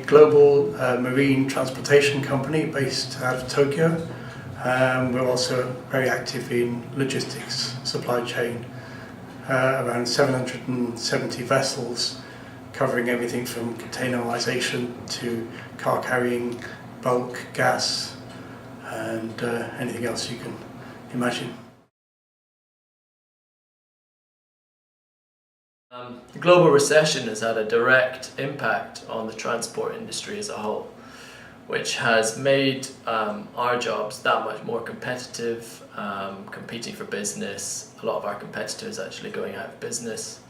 global marine transportation company based out of Tokyo. We're also very active in logistics, supply chain, around 770 vessels, covering everything from containerization to car carrying, bulk, gas, and anything else you can imagine. The global recession has had a direct impact on the transport industry as a whole, which has made our jobs that much more competitive, competing for business. A lot of our competitors actually going out of business.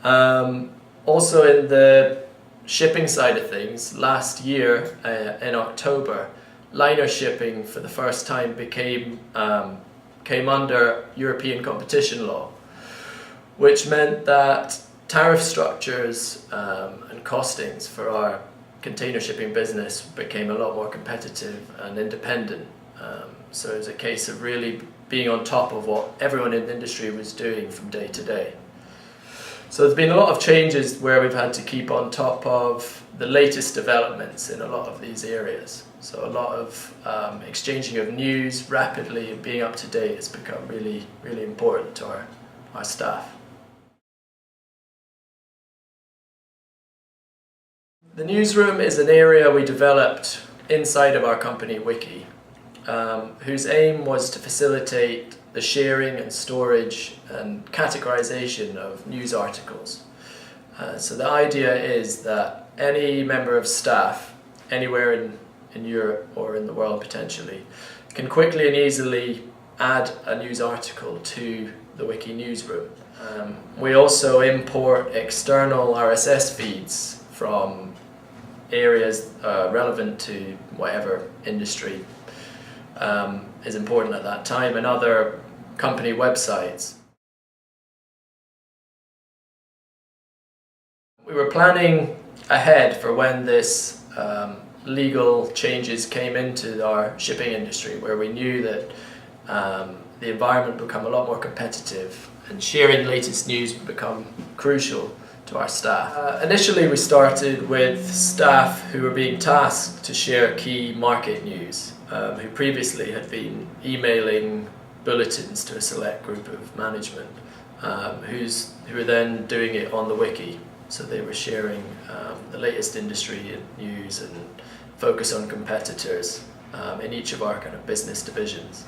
Also in the shipping side of things, last year in October, liner shipping for the first time came under European competition law, which meant that tariff structures and costings for our container shipping business became a lot more competitive and independent. So it was a case of really being on top of what everyone in the industry was doing from day to day. So there's been a lot of changes where we've had to keep on top of the latest developments in a lot of these areas. So a lot of exchanging of news rapidly and being up to date has become really, really important to our staff. The newsroom is an area we developed inside of our company Wiki, whose aim was to facilitate the sharing and storage and categorization of news articles. So the idea is that any member of staff, anywhere in Europe or in the world potentially, can quickly and easily add a news article to the Wiki newsroom. We also import external RSS feeds from areas relevant to whatever industry is important at that time, and other company websites. We were planning ahead for when this legal changes came into our shipping industry, where we knew that the environment would become a lot more competitive and sharing the latest news would become crucial to our staff. Initially we started with staff who were being tasked to share key market news, who previously had been emailing bulletins to a select group of management, who were then doing it on the wiki. So they were sharing the latest industry news and focus on competitors in each of our kind of business divisions.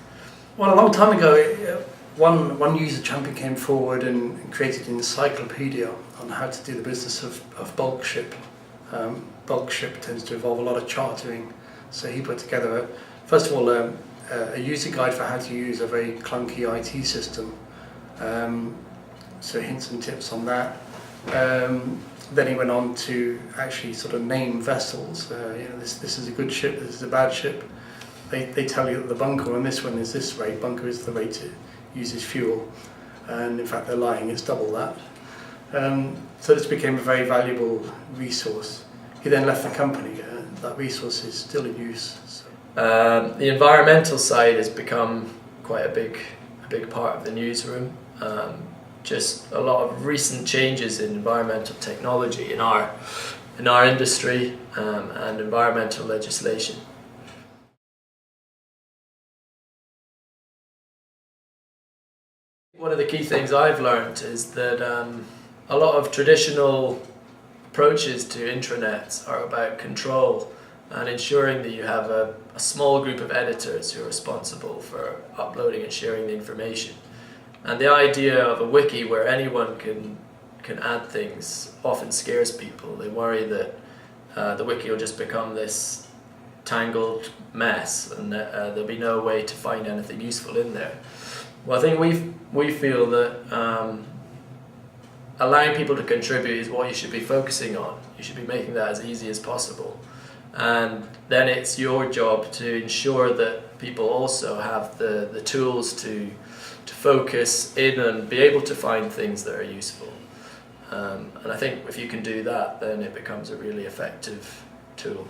Well, a long time ago, one user champion came forward and created an encyclopedia on how to do the business of bulk ship. Bulk ship tends to involve a lot of chartering, so he put together, first of all, a user guide for how to use a very clunky IT system. So hints and tips on that. Then he went on to actually sort of name vessels. This is a good ship, this is a bad ship. They tell you that the bunker on this one is this rate, bunker is the rate it uses fuel, and in fact they're lying, it's double that. So this became a very valuable resource. He then left the company, that resource is still in use. So. The environmental side has become quite a big part of the newsroom. Just a lot of recent changes in environmental technology in our industry and environmental legislation. One of the key things I've learned is that a lot of traditional approaches to intranets are about control and ensuring that you have a small group of editors who are responsible for uploading and sharing the information. And the idea of a wiki where anyone can add things often scares people. They worry that the wiki will just become this tangled mess and there'll be no way to find anything useful in there. Well, I think we feel that allowing people to contribute is what you should be focusing on. You should be making that as easy as possible. And then it's your job to ensure that people also have the tools to focus in and be able to find things that are useful. And I think if you can do that, then it becomes a really effective tool.